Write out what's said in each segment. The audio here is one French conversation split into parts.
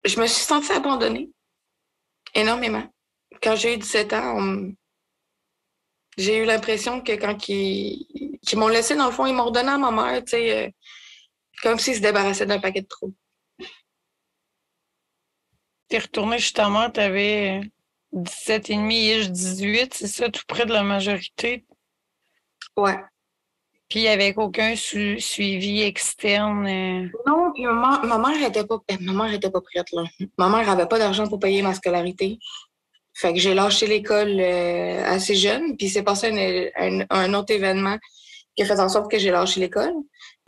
je me suis sentie abandonnée énormément. Quand j'ai eu 17 ans, j'ai eu l'impression que quand qu'ils m'ont laissé, dans le fond, ils m'ont redonné à ma mère, tu sais, comme s'ils se débarrassaient d'un paquet de trous. T'es retourné justement, t'avais 17 et demi, 18, c'est ça, tout près de la majorité. Ouais. Puis avec aucun suivi externe. Non, puis ma mère était pas prête, là. Ma mère avait pas d'argent pour payer ma scolarité. Fait que j'ai lâché l'école assez jeune, puis c'est passé un autre événement qui a fait en sorte que j'ai lâché l'école.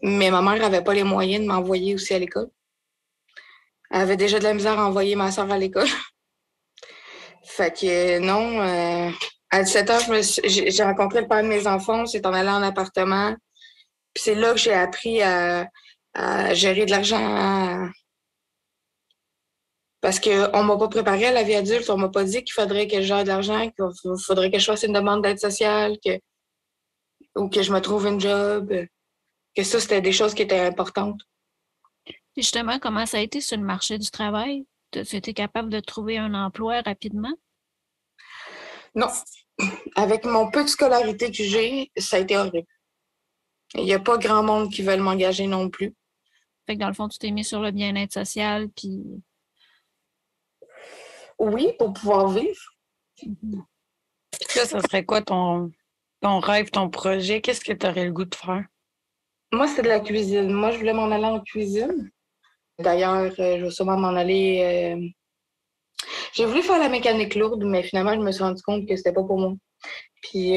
Mais ma mère avait pas les moyens de m'envoyer aussi à l'école. Elle avait déjà de la misère à envoyer ma soeur à l'école. Fait que non, à 17 ans, j'ai rencontré le père de mes enfants, c'est en allant en appartement. Puis c'est là que j'ai appris à gérer de l'argent. Parce qu'on m'a pas préparé à la vie adulte, on m'a pas dit qu'il faudrait que je gère de l'argent, qu'il faudrait que je fasse une demande d'aide sociale, ou que je me trouve une job, que ça, c'était des choses qui étaient importantes. Et justement, comment ça a été sur le marché du travail? Tu étais capable de trouver un emploi rapidement? Non. Avec mon peu de scolarité que j'ai, ça a été horrible. Il n'y a pas grand monde qui veulent m'engager non plus. Fait que dans le fond, tu t'es mis sur le bien-être social, puis... Oui, pour pouvoir vivre. Mhm. Puis là, ça serait quoi ton rêve, ton projet? Qu'est-ce que tu aurais le goût de faire? Moi, c'était de la cuisine. Moi, je voulais m'en aller en cuisine. D'ailleurs, je vais sûrement m'en aller. J'ai voulu faire la mécanique lourde, mais finalement, je me suis rendu compte que c'était pas pour moi. Puis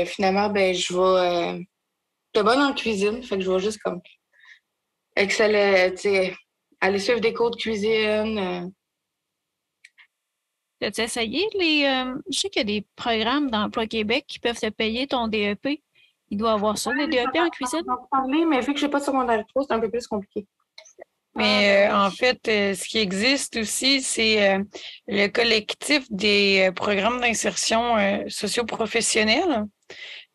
finalement, ben, j'étais bonne en cuisine, fait que je vais juste comme exceller, tu sais, aller suivre des cours de cuisine. As-tu essayé je sais qu'il y a des programmes d'Emploi Québec qui peuvent te payer ton DEP. Il doit avoir ça, des DEP en cuisine? J'en ai parlé, mais vu que j'ai pas de secondaire 3, c'est un peu plus compliqué. Mais en fait, ce qui existe aussi, c'est le collectif des programmes d'insertion socio-professionnelle.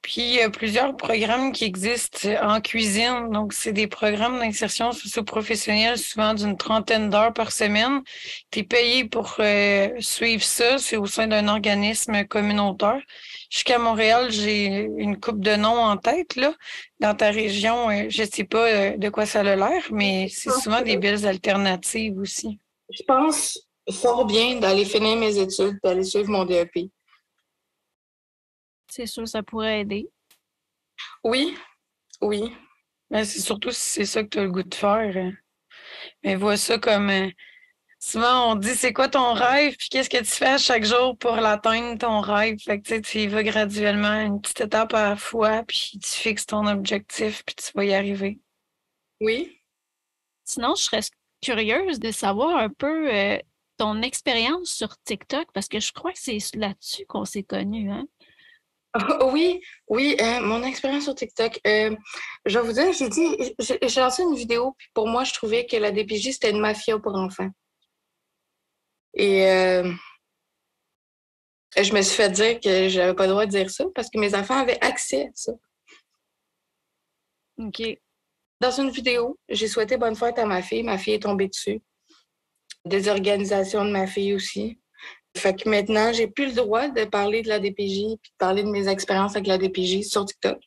Puis, il y a plusieurs programmes qui existent en cuisine. Donc, c'est des programmes d'insertion socio-professionnelle, souvent d'une trentaine d'heures par semaine. Tu es payé pour suivre ça. C'est au sein d'un organisme communautaire. Jusqu'à Montréal, j'ai une coupe de noms en tête, là. Dans ta région, je ne sais pas de quoi ça a l'air, mais c'est souvent des belles alternatives aussi. Je pense fort bien d'aller finir mes études, d'aller suivre mon DEP. C'est sûr, ça pourrait aider. Oui, oui. Mais c'est surtout si c'est ça que tu as le goût de faire. Mais vois ça comme souvent on dit c'est quoi ton rêve, puis qu'est-ce que tu fais à chaque jour pour l'atteindre ton rêve. Fait que tu sais, tu y vas graduellement, une petite étape à la fois, puis tu fixes ton objectif, puis tu vas y arriver. Oui. Sinon, je serais curieuse de savoir un peu ton expérience sur TikTok, parce que je crois que c'est là-dessus qu'on s'est connus, hein? Oui, oui, mon expérience sur TikTok. Je vais vous dire, j'ai lancé une vidéo, puis pour moi, je trouvais que la DPJ, c'était une mafia pour enfants. Et je me suis fait dire que j'avais pas le droit de dire ça parce que mes enfants avaient accès à ça. OK. Dans une vidéo, j'ai souhaité bonne fête à ma fille. Ma fille est tombée dessus. Des organisations de ma fille aussi. Fait que maintenant, j'ai plus le droit de parler de la DPJ puis de parler de mes expériences avec la DPJ sur TikTok.